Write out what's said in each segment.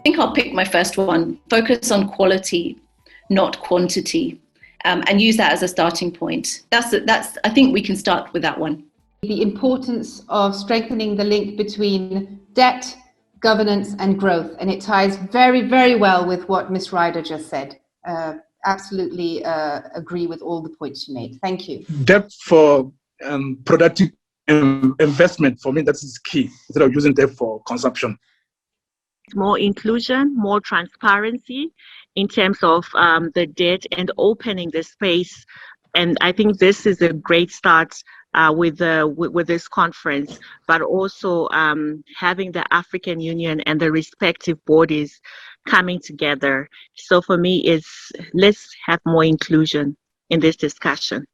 think I'll pick my first one. Focus on quality, not quantity, and use that as a starting point. I think we can start with that one. The importance of strengthening the link between debt, governance and growth. And it ties very, very well with what Ms. Ryder just said. Absolutely agree with all the points you made. Thank you. Debt for productive investment, for me, that is key, instead of using debt for consumption. More inclusion, more transparency in terms of the debt and opening the space. And I think this is a great start with this conference, but also having the African Union and the respective bodies coming together. So for me, let's have more inclusion in this discussion.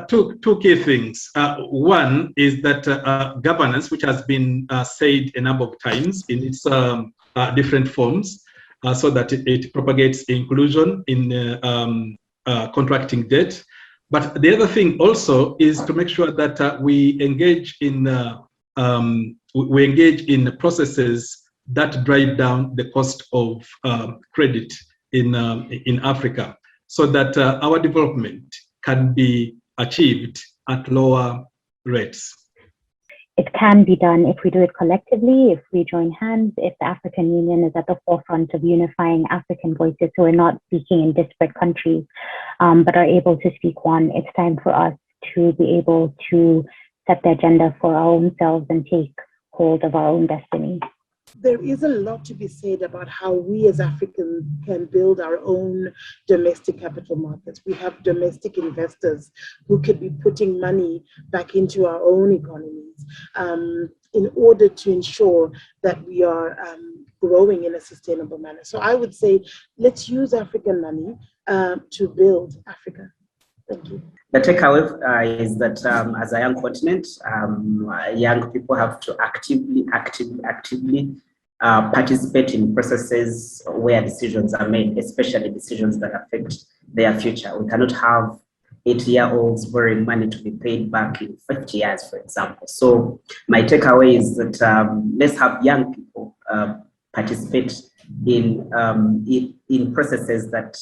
Two key things. One is that governance, which has been said a number of times in its different forms, so that it propagates inclusion in contracting debt. But the other thing also is to make sure that we engage in processes that drive down the cost of credit in Africa, so that our development can be achieved at lower rates. It can be done if we do it collectively, if we join hands, if the African Union is at the forefront of unifying African voices who are not speaking in disparate countries, but are able to speak one. It's time for us to be able to set the agenda for our own selves and take hold of our own destiny. There is a lot to be said about how we as Africans can build our own domestic capital markets. We have domestic investors who could be putting money back into our own economies in order to ensure that we are growing in a sustainable manner. So I would say, let's use African money to build Africa. Thank you. The takeaway is that as a young continent, young people have to actively participate in processes where decisions are made, especially decisions that affect their future. We cannot have 8-year-olds borrowing money to be paid back in 50 years, for example. So my takeaway is that let's have young people participate in processes that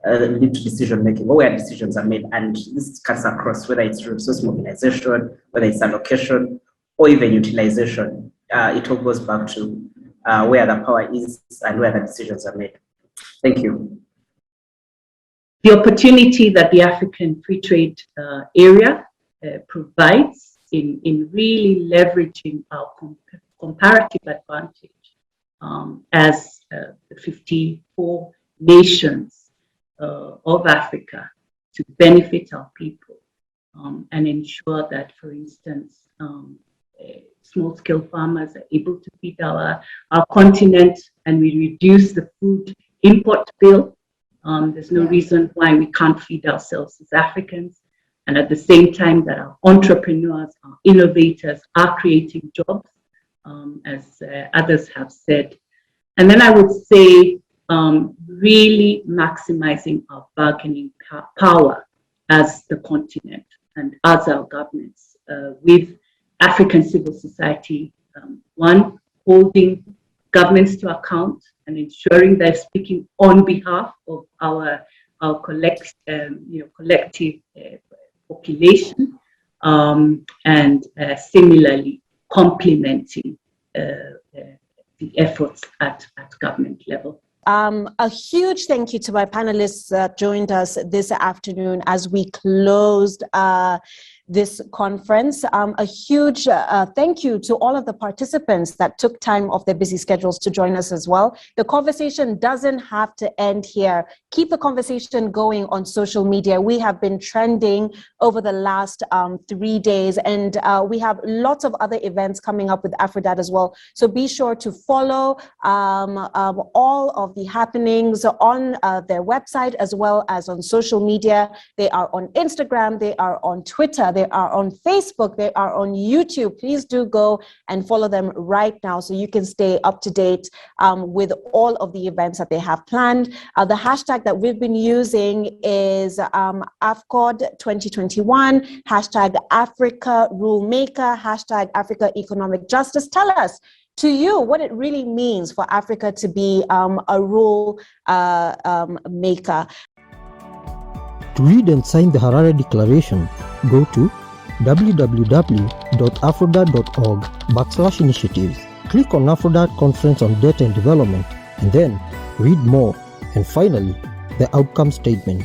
lead to decision making, or where decisions are made, and this cuts across whether it's resource mobilization, whether it's allocation, or even utilization. It all goes back to where the power is and where the decisions are made. Thank you. The opportunity that the African Free Trade Area provides in really leveraging our comparative advantage as the 54 nations of Africa to benefit our people and ensure that, for instance, small-scale farmers are able to feed our continent, and we reduce the food import bill. There's no reason why we can't feed ourselves as Africans, and at the same time that our entrepreneurs, our innovators are creating jobs, as others have said. And then I would say really maximizing our bargaining power as the continent and as our governments with African civil society, one, holding governments to account and ensuring they're speaking on behalf of our collective population, and similarly complementing the efforts at government level. A huge thank you to my panelists that joined us this afternoon as we closed this conference. A huge thank you to all of the participants that took time off their busy schedules to join us as well. The conversation doesn't have to end here. Keep the conversation going on social media. We have been trending over the last 3 days, and we have lots of other events coming up with AfCoDD as well. So be sure to follow all of the happenings on their website as well as on social media. They are on Instagram, they are on Twitter, they are on Facebook, they are on YouTube. Please do go and follow them right now so you can stay up to date with all of the events that they have planned. The hashtag that we've been using is AfCoDD 2021, hashtag Africa Rule Maker, hashtag Africa Economic Justice. Tell us, to you what it really means for Africa to be a rule maker. To read and sign the Harare Declaration, go to www.afrodat.org/initiatives. Click on AfroDat Conference on Debt and Development, and then read more. And finally, the outcome statement.